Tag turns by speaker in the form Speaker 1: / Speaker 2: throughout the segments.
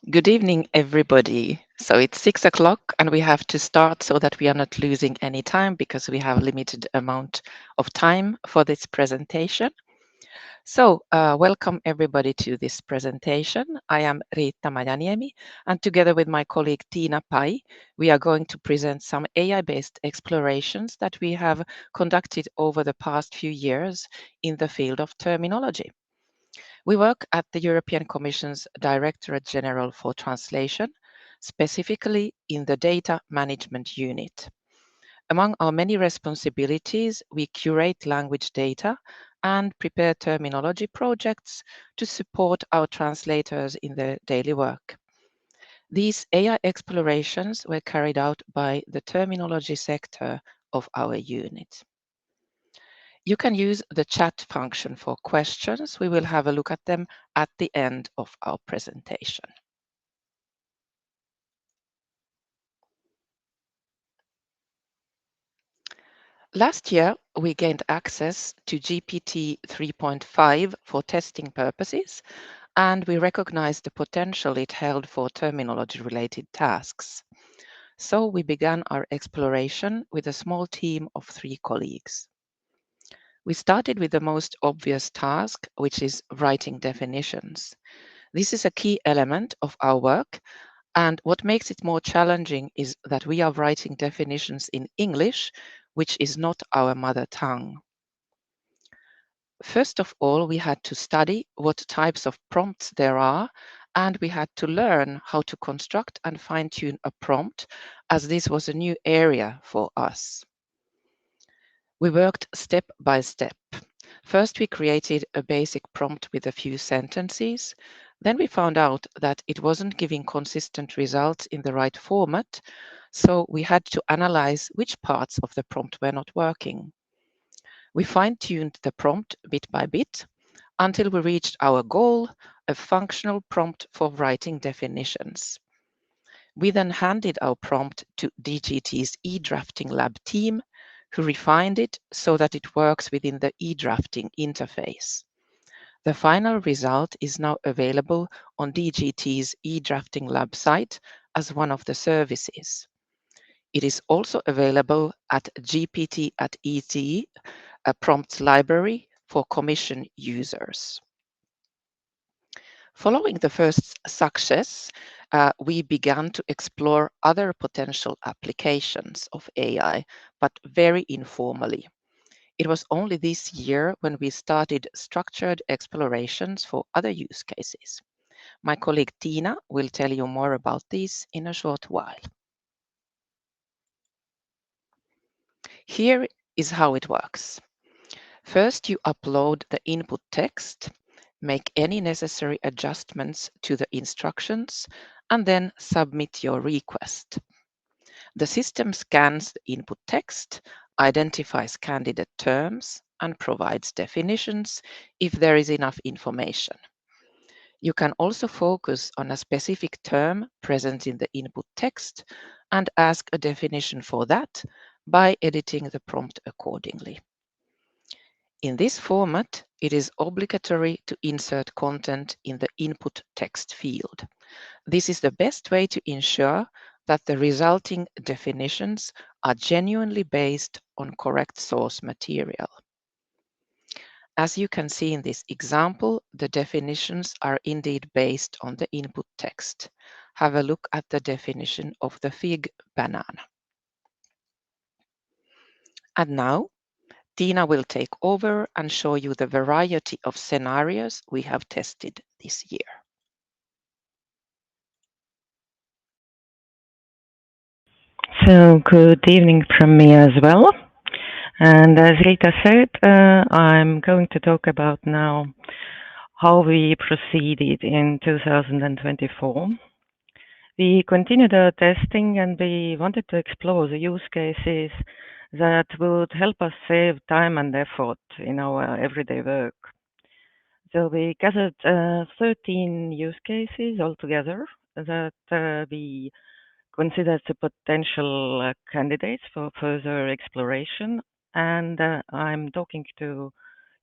Speaker 1: Good evening, everybody. So it's 6 o'clock and we have to start so that we are not losing any time because we have limited amount of time for this presentation. So welcome everybody to this presentation. I am Riitta Majaniemi and together with my colleague Tiina Pai, we are going to present some AI-based explorations that we have conducted over the past few years in the field of terminology. We work at the European Commission's Directorate General for Translation, specifically in the Data Management Unit. Among our many responsibilities, we curate language data and prepare terminology projects to support our translators in their daily work. These AI explorations were carried out by the terminology sector of our unit. You can use the chat function for questions. We will have a look at them at the end of our presentation. Last year, we gained access to GPT 3.5 for testing purposes, and we recognized the potential it held for terminology-related tasks. So we began our exploration with a small team of 3 colleagues. We started with the most obvious task, which is writing definitions. This is a key element of our work, and what makes it more challenging is that we are writing definitions in English, which is not our mother tongue. First of all, we had to study what types of prompts there are, and we had to learn how to construct and fine-tune a prompt, as this was a new area for us. We worked step by step. First, we created a basic prompt with a few sentences. Then we found out that it wasn't giving consistent results in the right format, so we had to analyze which parts of the prompt were not working. We fine-tuned the prompt bit by bit until we reached our goal, a functional prompt for writing definitions. We then handed our prompt to DGT's eDrafting Lab team, who refined it so that it works within the eDrafting interface. The final result is now available on DGT's eDrafting Lab site as one of the services. It is also available at GPT at ET, a prompts library for Commission users. Following the first success, we began to explore other potential applications of AI, but very informally. It was only this year when we started structured explorations for other use cases. My colleague Tiina will tell you more about these in a short while. Here is how it works. First, you upload the input text, make any necessary adjustments to the instructions, and then submit your request. The system scans the input text, identifies candidate terms, and provides definitions if there is enough information. You can also focus on a specific term present in the input text and ask a definition for that by editing the prompt accordingly. In this format, it is obligatory to insert content in the input text field. This is the best way to ensure that the resulting definitions are genuinely based on correct source material. As you can see in this example, the definitions are indeed based on the input text. Have a look at the definition of the fig banana. And now, Tiina will take over and show you the variety of scenarios we have tested this year.
Speaker 2: So, good evening from me as well. And as Rita said, I'm going to talk about now how we proceeded in 2024. We continued our testing and we wanted to explore the use cases that would help us save time and effort in our everyday work. So we gathered 13 use cases altogether that we considered the potential candidates for further exploration. And I'm talking to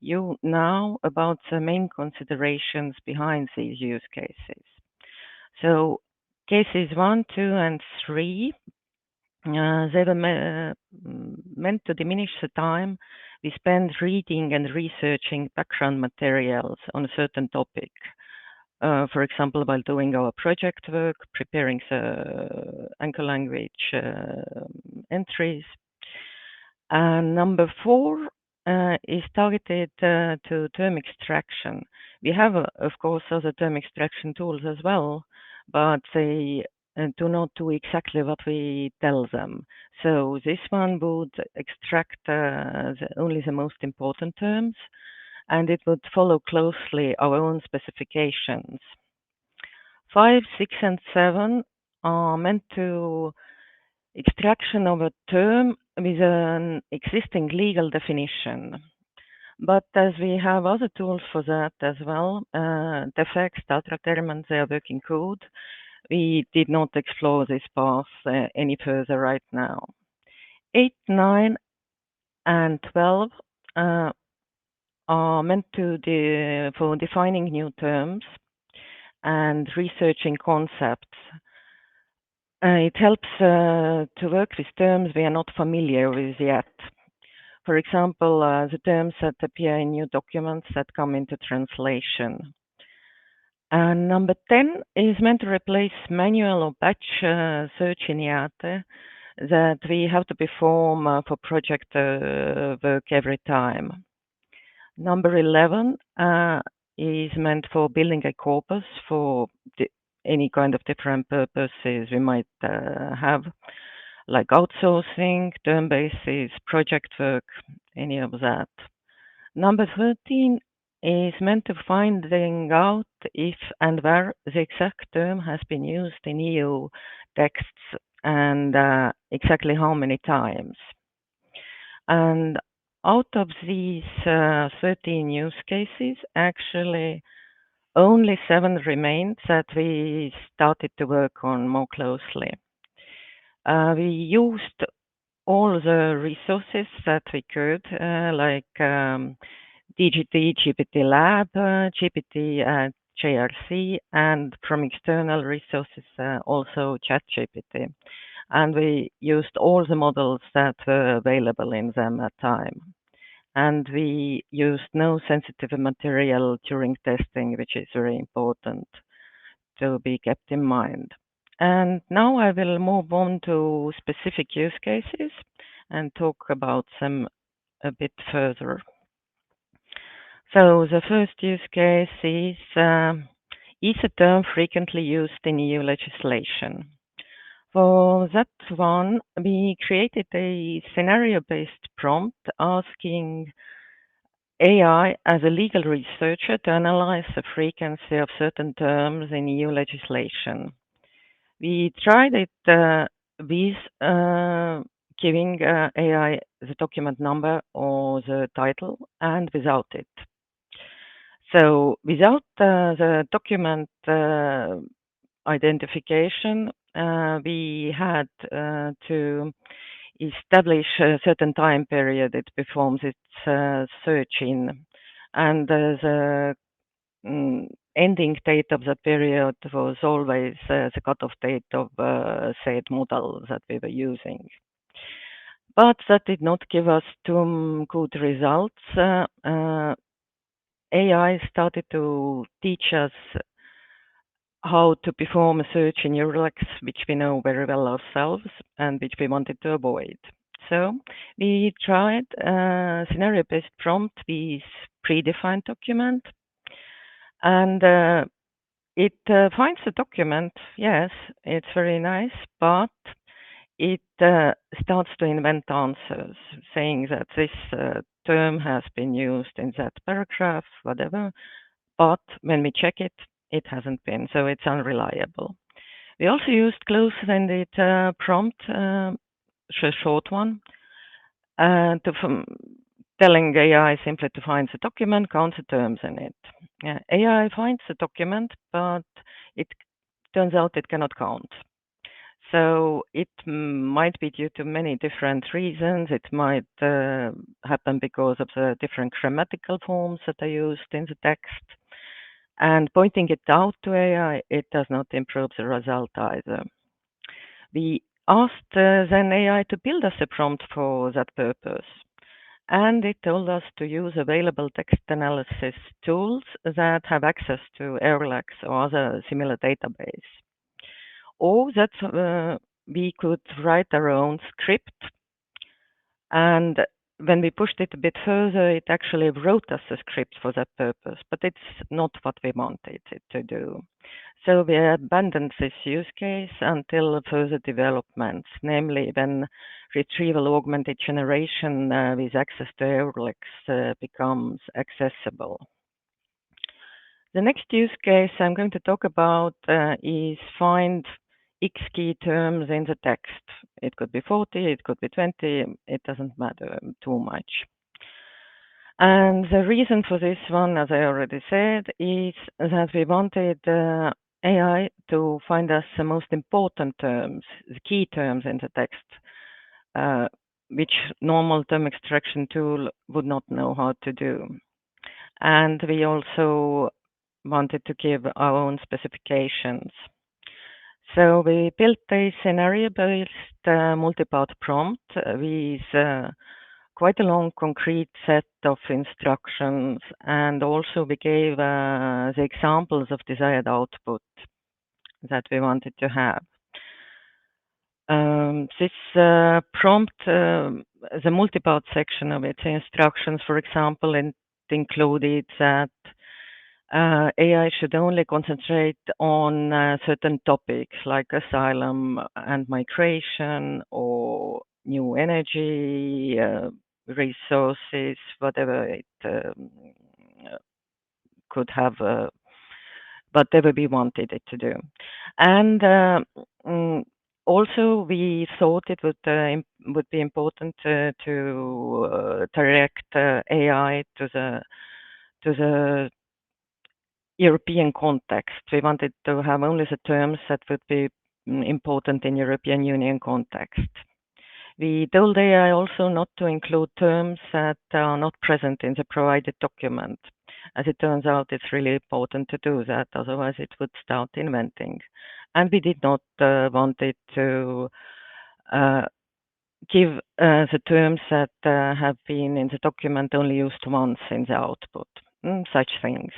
Speaker 2: you now about the main considerations behind these use cases. So cases 1, 2, and 3, they were meant to diminish the time we spend reading and researching background materials on a certain topic. For example, while doing our project work, preparing the Anchor language entries. And number 4 is targeted to term extraction. We have, of course, other term extraction tools as well, but they do not do exactly what we tell them. So this one would extract only the most important terms, and it would follow closely our own specifications. 5, 6, and 7 are meant to extraction of a term with an existing legal definition. But as we have other tools for that as well, defects, data term, they are working code, we did not explore this path any further right now. 8, 9, and 12 are meant for defining new terms and researching concepts. It helps to work with terms we are not familiar with yet. For example, the terms that appear in new documents that come into translation. And number 10 is meant to replace manual or batch search in IATE that we have to perform for project work every time. Number 11 is meant for building a corpus for any kind of different purposes we might have, like outsourcing, term basis, project work, any of that. Number 13 is meant to finding out if and where the exact term has been used in EU texts and exactly how many times. And out of these 13 use cases, actually only 7 remained that we started to work on more closely. We used all the resources that we could, like DGT, GPT Lab, GPT JRC, and from external resources, also ChatGPT. And we used all the models that were available in them at time. And we used no sensitive material during testing, which is very important to be kept in mind. And now I will move on to specific use cases and talk about them a bit further. So the first use case is a term frequently used in EU legislation. For that one, we created a scenario-based prompt asking AI as a legal researcher to analyze the frequency of certain terms in EU legislation. We tried it with giving AI the document number or the title and without it. So without the document identification, we had to establish a certain time period it performs its search in. And the ending date of the period was always the cutoff date of said model that we were using. But that did not give us too good results. AI started to teach us how to perform a search in EUREX, which we know very well ourselves and which we wanted to avoid. So we tried a scenario-based prompt with predefined document, and it finds the document. Yes, it's very nice, but it starts to invent answers, saying that this term has been used in that paragraph, whatever. But when we check it, it hasn't been, so it's unreliable. We also used close-ended prompt, a short one, to telling AI simply to find the document, count the terms in it. AI finds the document, but it turns out it cannot count. So it might be due to many different reasons. It might happen because of the different grammatical forms that are used in the text. And pointing it out to AI, it does not improve the result either. We asked then AI to build us a prompt for that purpose. And it told us to use available text analysis tools that have access to Erlang or other similar database. Or that we could write our own script. And when we pushed it a bit further, it actually wrote us a script for that purpose, but it's not what we wanted it to do. So we abandoned this use case until further developments, namely when retrieval augmented generation with access to Erlang becomes accessible. The next use case I'm going to talk about is find X key terms in the text. It could be 40, it could be 20, it doesn't matter too much. And the reason for this one, as I already said, is that we wanted AI to find us the most important terms, the key terms in the text, which normal term extraction tool would not know how to do. And we also wanted to give our own specifications. So we built a scenario-based multi-part prompt with quite a long concrete set of instructions, and also we gave the examples of desired output that we wanted to have. This prompt, the multi-part section of its instructions, for example, it included that AI should only concentrate on certain topics like asylum and migration or new energy resources, whatever it could have, whatever we wanted it to do. And also, we thought it would be important to direct AI to the European context. We wanted to have only the terms that would be important in European Union context. We told AI also not to include terms that are not present in the provided document. As it turns out, it's really important to do that, otherwise it would start inventing. And we did not want it to give the terms that have been in the document only used once in the output, such things.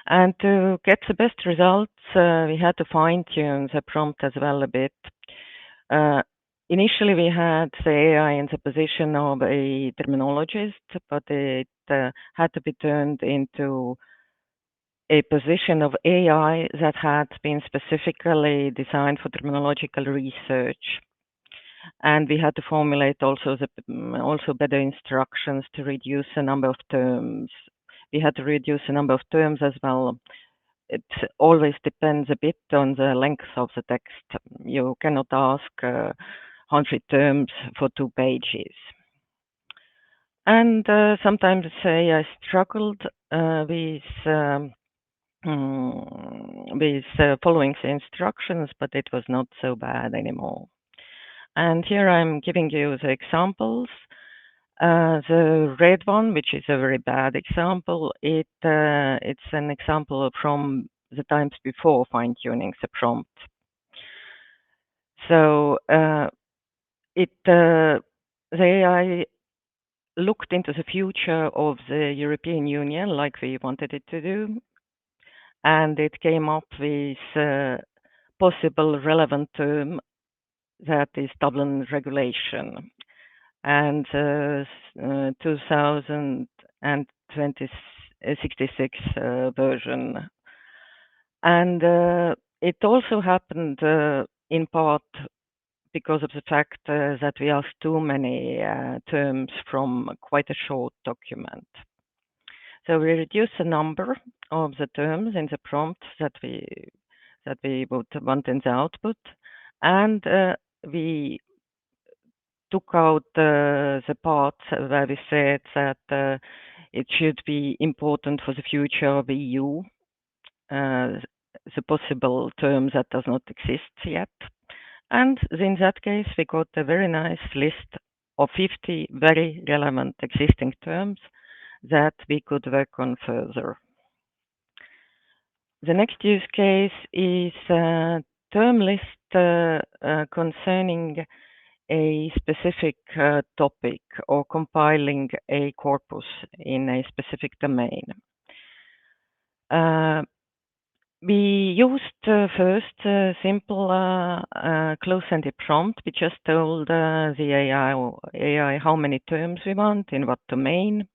Speaker 2: And to get the best results, we had to fine-tune the prompt as well a bit. Initially, we had the AI in the position of a terminologist, but it had to be turned into a position of AI that had been specifically designed for terminological research. And we had to formulate also better instructions to reduce the number of terms. We had to reduce the number of terms as well. It always depends a bit on the length of the text. You cannot ask 100 terms for 2 pages. And sometimes I struggled with following the instructions, but it was not so bad anymore. And here I'm giving you the examples. The red one, which is a very bad example, it's an example from the times before fine-tuning the prompt. So the AI looked into the future of the European Union like we wanted it to do, and it came up with possible relevant term that is Dublin regulation and 2066 version. And it also happened in part because of the fact that we asked too many terms from quite a short document. So we reduced the number of the terms in the prompt that we would want in the output, and we took out the part where we said that it should be important for the future of EU, the possible terms that does not exist yet. And in that case, we got a very nice list of 50 very relevant existing terms that we could work on further. The next use case is term list concerning a specific topic or compiling a corpus in a specific domain. We used first simple close-ended prompt. We just told the AI how many terms we want, in what domain,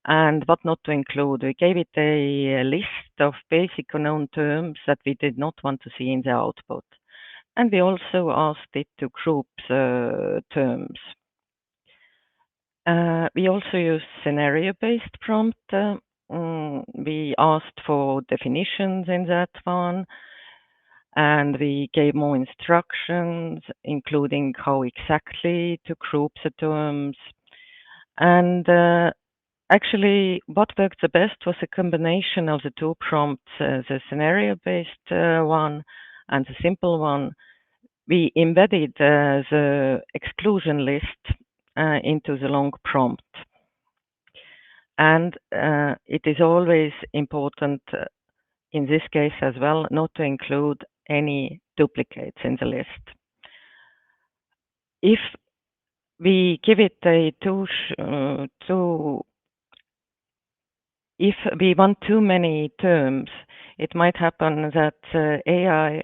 Speaker 2: and what not to include. We gave it a list of basic unknown terms that we did not want to see in the output. And we also asked it to group terms. We also use scenario-based prompt. We asked for definitions in that one, and we gave more instructions, including how exactly to group the terms. And actually, what worked the best was a combination of the two prompts, the scenario-based one and the simple one. We embedded the exclusion list into the long prompt. And it is always important in this case as well not to include any duplicates in the list. If we give it a if we want too many terms, it might happen that AI,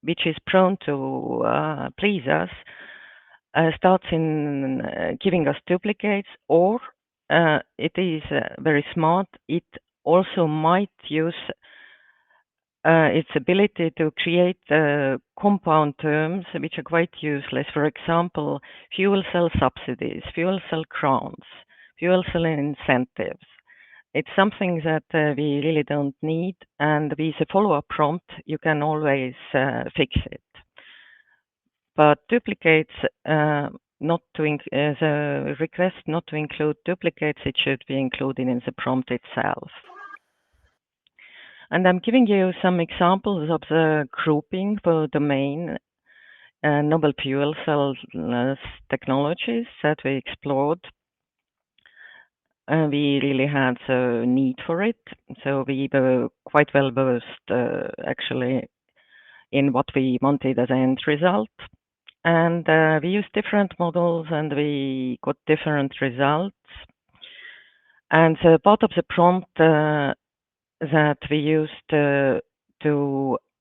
Speaker 2: which is prone to please us, starts in giving us duplicates, or it is very smart. It also might use its ability to create compound terms which are quite useless. For example, fuel cell subsidies, fuel cell grants, fuel cell incentives. It's something that we really don't need, and with a follow-up prompt, you can always fix it. But duplicates, the request not to include duplicates, it should be included in the prompt itself. And I'm giving you some examples of the grouping for domain novel fuel cell technologies that we explored. We really had the need for it, so we were quite well versed actually in what we wanted as an end result. And we used different models and we got different results. And the part of the prompt that we used to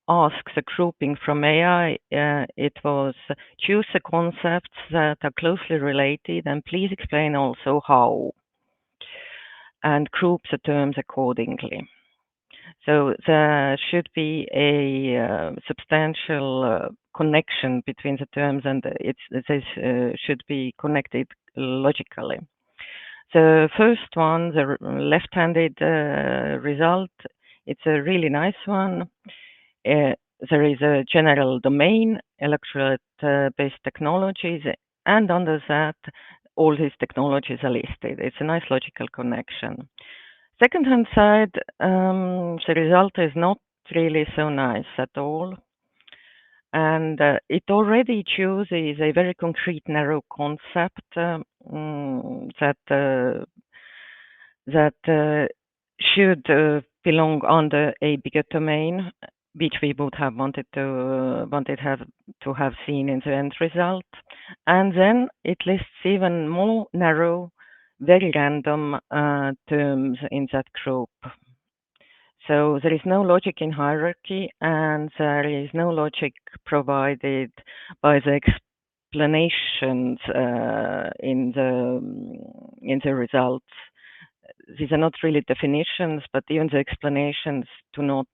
Speaker 2: ask the grouping from AI, it was choose the concepts that are closely related and please explain also how, and group the terms accordingly. So there should be a substantial connection between the terms, and this should be connected logically. The first one, the left-handed result, it's a really nice one. There is a general domain, electrolyte-based technologies, and under that, all these technologies are listed. It's a nice logical connection. Second-hand side, the result is not really so nice at all. And it already chooses a very concrete, narrow concept that should belong under a bigger domain, which we would have wanted to have seen in the end result. And then it lists even more narrow, very random terms in that group. So there is no logic in hierarchy, and there is no logic provided by the explanations in the results. These are not really definitions, but even the explanations do not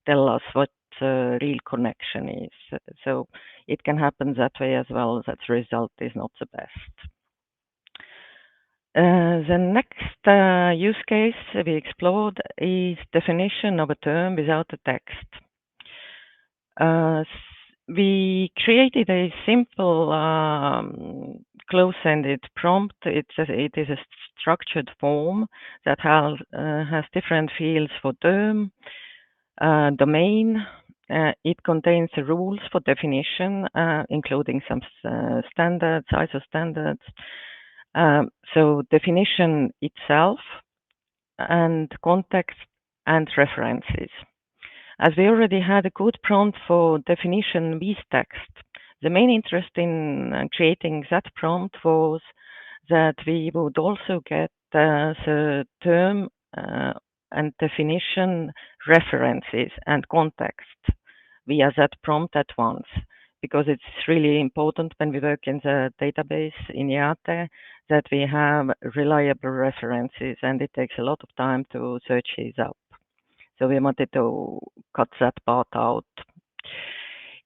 Speaker 2: tell us what the real connection is. So it can happen that way as well, that the result is not the best. The next use case we explored is definition of a term without a text. We created a simple close-ended prompt. It is a structured form that has different fields for term, domain. It contains the rules for definition, including some standards, ISO standards. So definition itself and context and references. As we already had a good prompt for definition with text, the main interest in creating that prompt was that we would also get the term and definition references and context via that prompt at once, because it's really important when we work in the database in IATE that we have reliable references, and it takes a lot of time to search these up. So we wanted to cut that part out.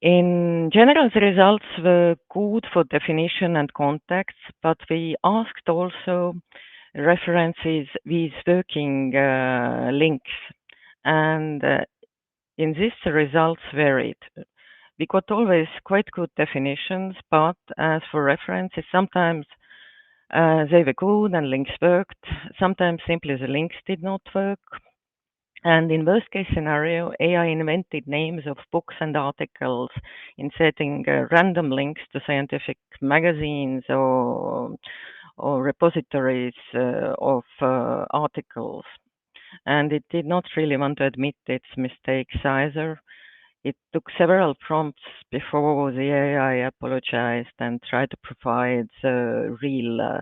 Speaker 2: In general, the results were good for definition and context, but we asked also references with working links, and in this, the results varied. We got always quite good definitions, but as for references, sometimes they were good and links worked. Sometimes simply the links did not work. And in worst case scenario, AI invented names of books and articles, inserting random links to scientific magazines or repositories of articles. And it did not really want to admit its mistakes either. It took several prompts before the AI apologized and tried to provide real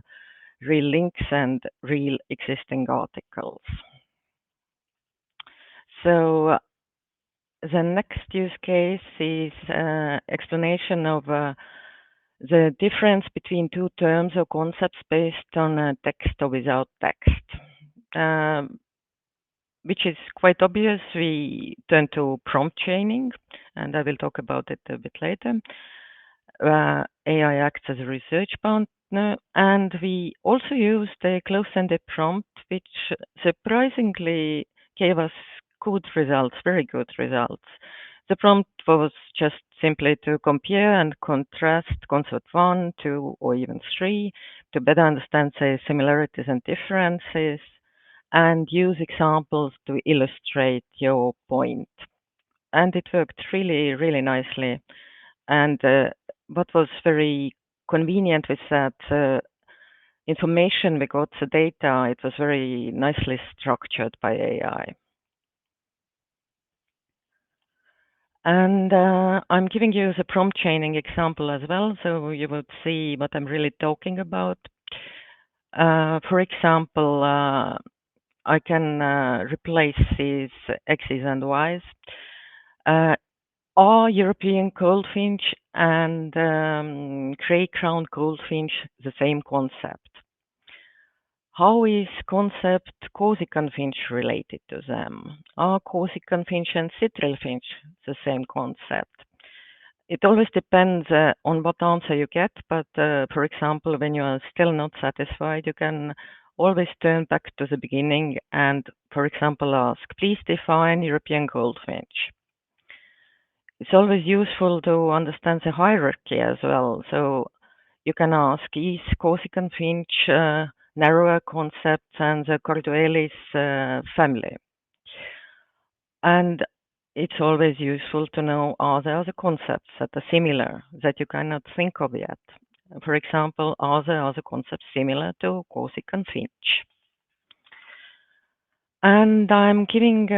Speaker 2: links and real existing articles. So the next use case is explanation of the difference between two terms or concepts based on text or without text, which is quite obvious. We turn to prompt chaining, and I will talk about it a bit later. AI acts as a research partner, and we also used a close-ended prompt, which surprisingly gave us good results, very good results. The prompt was just simply to compare and contrast concept 1, 2, or even 3 to better understand, say, similarities and differences, and use examples to illustrate your point. And it worked really, really nicely. And what was very convenient with that information we got, the data, it was very nicely structured by AI. And I'm giving you the prompt chaining example as well, so you would see what I'm really talking about. For example, I can replace these X's and Y's. Are European goldfinch and gray-crowned goldfinch the same concept? How is concept Corsican finch related to them? Are Corsican finch and Citral finch the same concept? It always depends on what answer you get, but for example, when you are still not satisfied, you can always turn back to the beginning and, for example, ask, please define European goldfinch. It's always useful to understand the hierarchy as well. So you can ask, is Corsican finch narrower concept than the Corduelis family? And it's always useful to know, are there other concepts that are similar that you cannot think of yet? For example, are there other concepts similar to Corsican finch? And I'm giving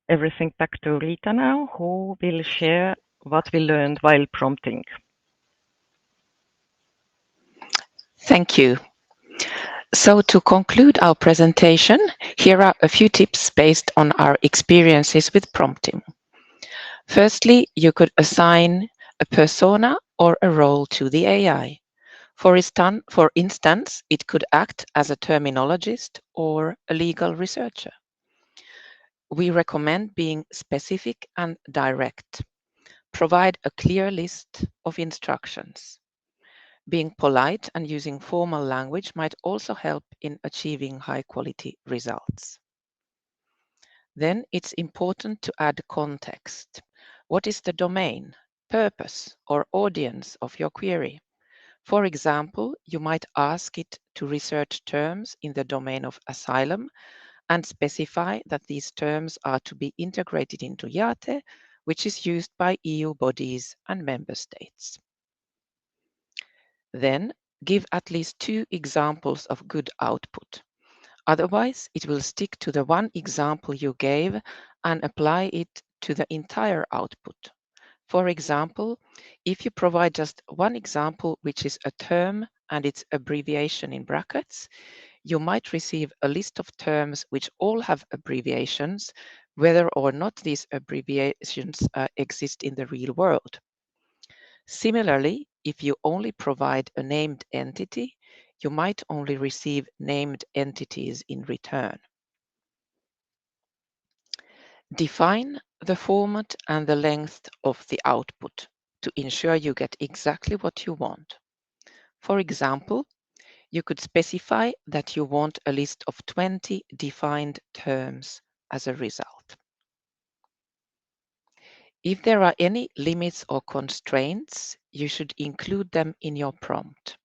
Speaker 2: everything back to Rita now, who will share what we learned while prompting.
Speaker 1: Thank you. So to conclude our presentation, here are a few tips based on our experiences with prompting. Firstly, you could assign a persona or a role to the AI. For instance, it could act as a terminologist or a legal researcher. We recommend being specific and direct. Provide a clear list of instructions. Being polite and using formal language might also help in achieving high-quality results. Then it's important to add context. What is the domain, purpose, or audience of your query? For example, you might ask it to research terms in the domain of asylum and specify that these terms are to be integrated into IATE, which is used by EU bodies and member states. Then give at least 2 examples of good output. Otherwise, it will stick to the one example you gave and apply it to the entire output. For example, if you provide just one example, which is a term and its abbreviation in brackets, you might receive a list of terms which all have abbreviations, whether or not these abbreviations exist in the real world. Similarly, if you only provide a named entity, you might only receive named entities in return. Define the format and the length of the output to ensure you get exactly what you want. For example, you could specify that you want a list of 20 defined terms as a result. If there are any limits or constraints, you should include them in your prompt.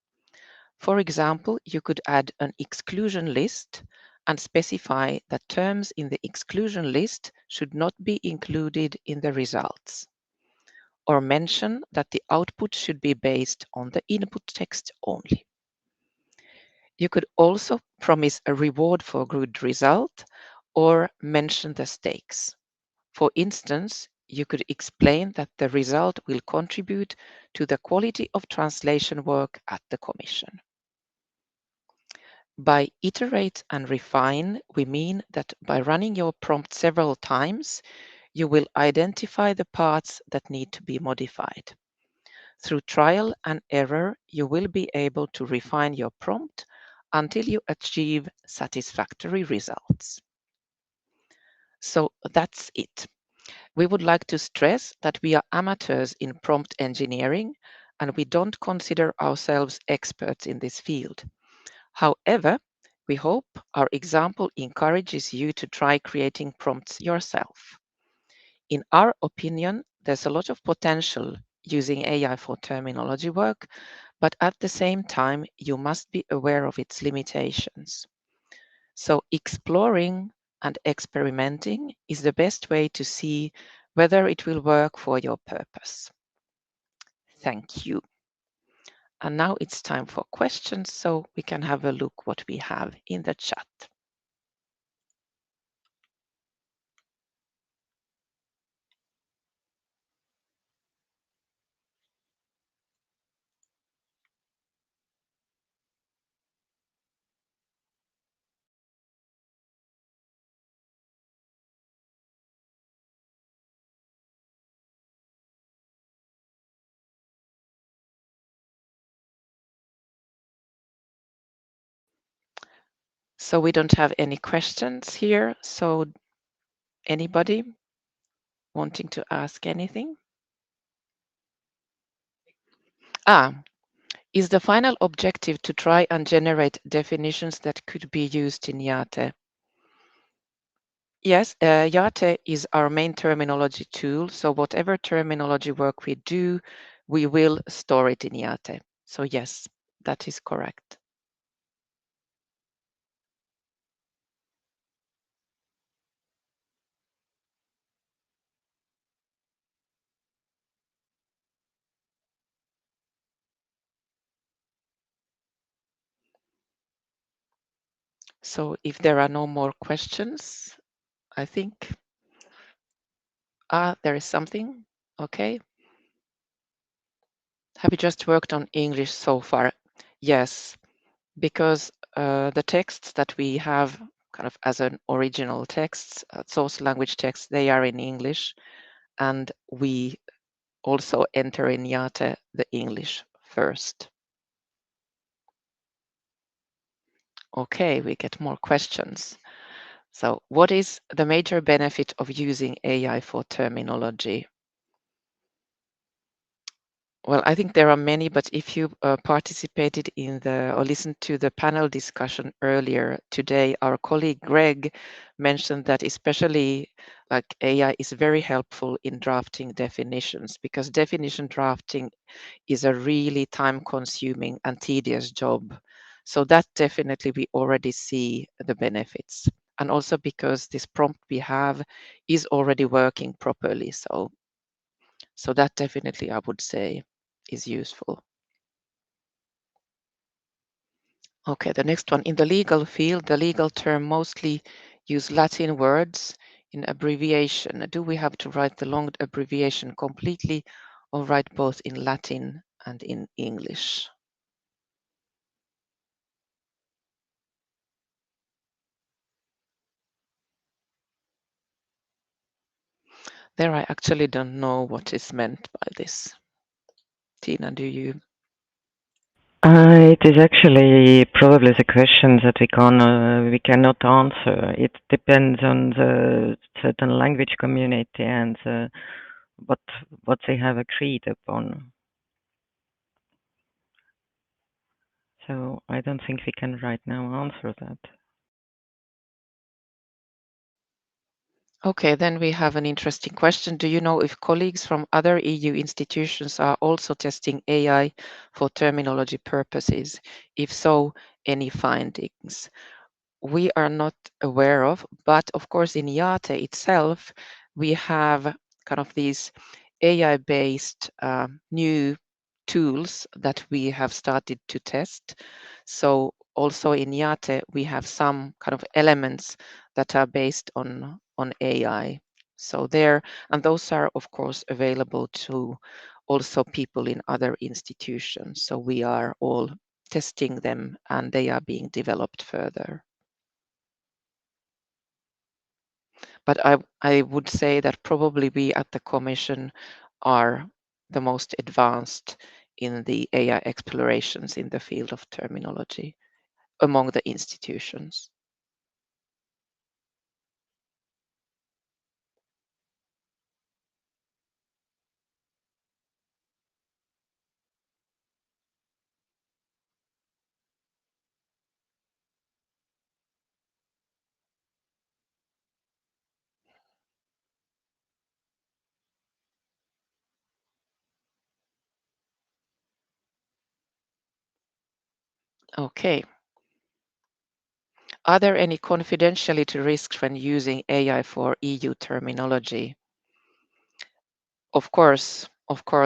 Speaker 1: For example, you could add an exclusion list and specify that terms in the exclusion list should not be included in the results, or mention that the output should be based on the input text only. You could also promise a reward for good result or mention the stakes. For instance, you could explain that the result will contribute to the quality of translation work at the Commission. By iterate and refine, we mean that by running your prompt several times, you will identify the parts that need to be modified. Through trial and error, you will be able to refine your prompt until you achieve satisfactory results. So that's it. We would like to stress that we are amateurs in prompt engineering and we don't consider ourselves experts in this field. However, we hope our example encourages you to try creating prompts yourself. In our opinion, there's a lot of potential using AI for terminology work, but at the same time, you must be aware of its limitations. So exploring and experimenting is the best way to see whether it will work for your purpose. Thank you. And now it's time for questions, so we can have a look what we have in the chat. So we don't have any questions here. So anybody wanting to ask anything? Is the final objective to try and generate definitions that could be used in YATE? Yes, YATE is our main terminology tool. So whatever terminology work we do, we will store it in YATE. So yes, that is correct. So if there are no more questions, I think, there is something, okay. Have you just worked on English so far? Yes, because the texts that we have kind of as an original text, source language text, they are in English, and we also enter in YATE the English first. Okay, we get more questions. So what is the major benefit of using AI for terminology? Well, I think there are many, but if you participated in the or listened to the panel discussion earlier today, our colleague Greg mentioned that especially like AI is very helpful in drafting definitions because definition drafting is a really time-consuming and tedious job. So that definitely we already see the benefits. And also because this prompt we have is already working properly. So that definitely I would say is useful. Okay, the next one. In the legal field, the legal term mostly use Latin words in abbreviation. Do we have to write the long abbreviation completely or write both in Latin and in English? There I actually don't know what is meant by this. Tina, do you?
Speaker 2: It is actually probably the question that we cannot answer. It depends on the certain language community and what what they have agreed upon. So I don't think we can right now answer that.
Speaker 1: Okay, then we have an interesting question. Do you know if colleagues from other EU institutions are also testing AI for terminology purposes? If so, any findings? We are not aware of, but of course in IATE itself, we have kind of these AI-based new tools that we have started to test. So also in IATE, we have some kind of elements that are based on AI. So there, and those are of course available to also people in other institutions. So we are all testing them and they are being developed further. But I would say that probably we at the Commission are the most advanced in the AI explorations in the field of terminology among the institutions. Okay. Are there any confidentiality risks when using AI for EU terminology? Of course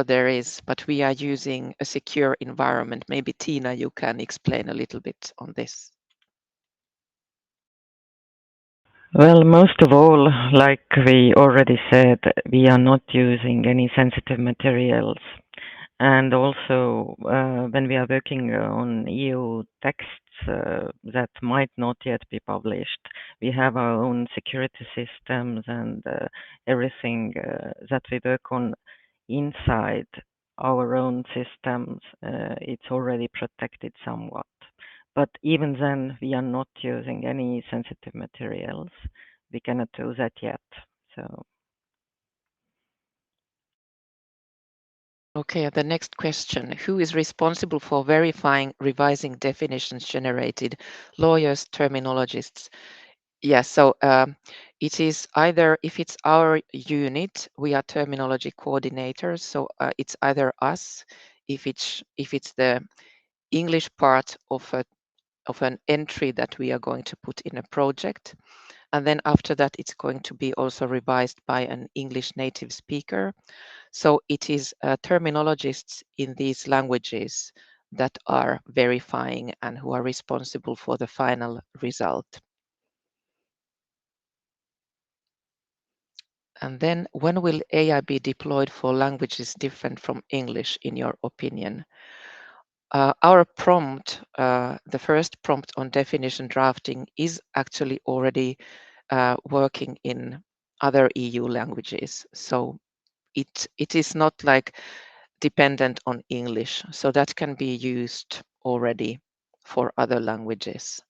Speaker 1: there is, but we are using a secure environment. Maybe Tina, you can explain a little bit on this.
Speaker 2: Well, most of all, like we already said, we are not using any sensitive materials. And also, when we are working on EU texts that might not yet be published, we have our own security systems and everything that we work on inside our own systems. It's already protected somewhat. But even then, we are not using any sensitive materials. We cannot do that yet. So.
Speaker 1: Okay, the next question. Who is responsible for verifying, revising definitions generated? Lawyers, terminologists? Yes, so it is either, if it's our unit, we are terminology coordinators, so it's either us, if it's the English part of an entry that we are going to put in a project. And then after that, it's going to be also revised by an English native speaker. So it is terminologists in these languages that are verifying and who are responsible for the final result. And then when will AI be deployed for languages different from English, in your opinion? Our prompt, the first prompt on definition drafting, is actually already working in other EU languages. So it is not like dependent on English. So that can be used already for other languages.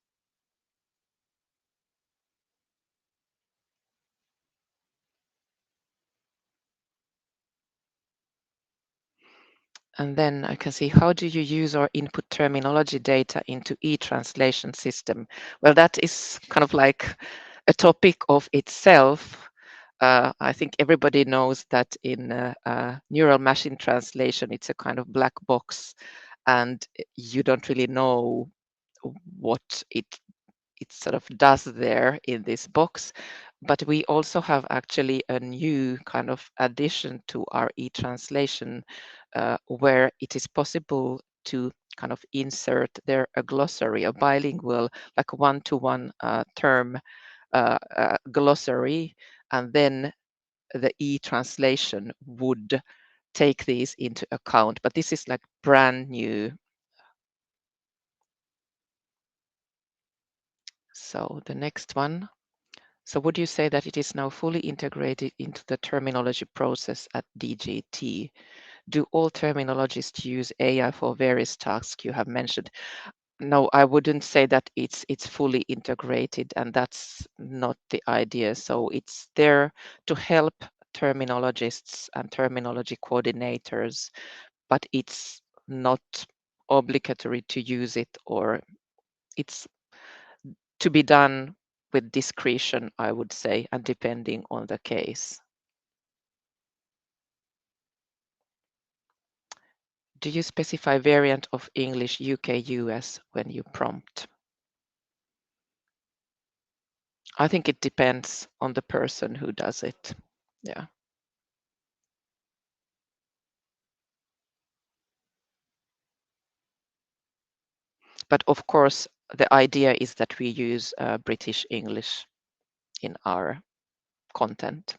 Speaker 1: And then I can see, how do you use or input terminology data into e-translation system? Well, that is kind of like a topic of itself. I think everybody knows that in neural machine translation, it's a kind of black box and you don't really know what it sort of does there in this box. But we also have actually a new kind of addition to our e-translation where it is possible to kind of insert there a glossary, a bilingual, like a one-to-one term glossary, and then the e-translation would take these into account. But this is like brand new. So the next one. So would you say that it is now fully integrated into the terminology process at DGT? Do all terminologists use AI for various tasks you have mentioned? No, I wouldn't say that it's fully integrated, and that's not the idea. So it's there to help terminologists and terminology coordinators, but it's not obligatory to use it, or it's to be done with discretion, I would say, and depending on the case. Do you specify variant of English UK US when you prompt? I think it depends on the person who does it. Yeah. But of course, the idea is that we use British English in our content.